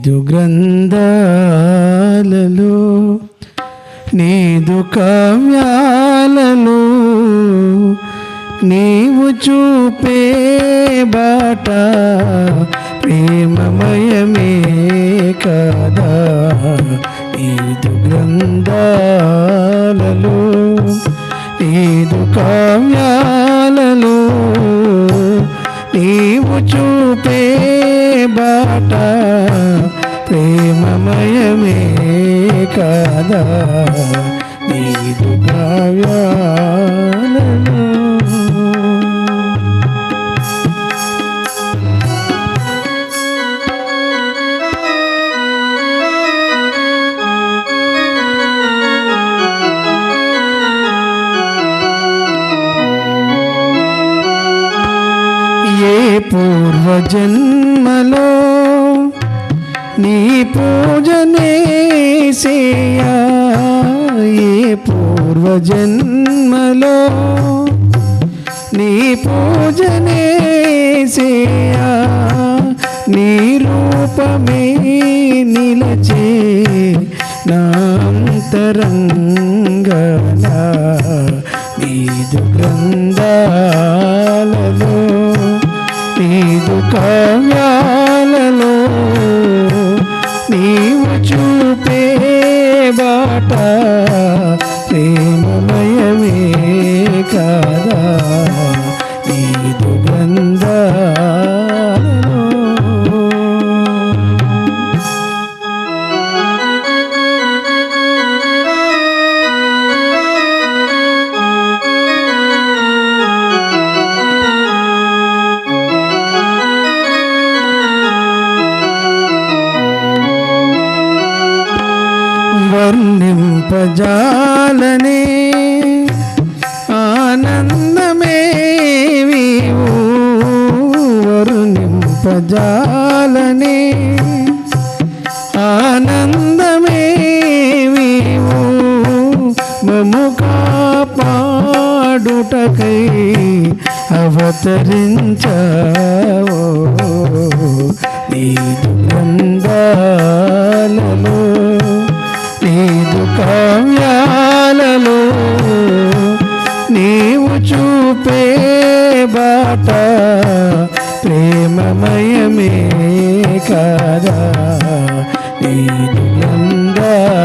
నీదు గ్రంథాలలో నీదు కావ్యాలలో నీవు చూపే బాట ప్రేమమయమే కదా. నీదు గ్రంథాలలో నీదు కావ్యాలలో నీవు చూపే బాట ప్రేమమయమే కదా. నీదు కావ్యాలలో ఏ పూర్వజన్మలో నీ పూజనే సేయా, ఏ పూర్వజన్మలో నీ పూజనే సేయా, నీ రూపమే నిలచే నా అంతరంగనా. నీదు గ్రంథాలలో నీదు కావ్యాలలో నీవు చూపే బాట ప్రేమమయమే కదా. నీదు గ్రంథాలలో వర్ణింపజాలనే ఆనందమే వీవు, వర్ణింపజాలనే ఆనందమే వీవు, మము కాపాడుటకై అవతరించావో. నీదు గ్రంథాలలో నీదు కావ్యాలలో నీవు చూపే బాట ప్రేమమయమే కదా. నీదు గ్రంథాలలో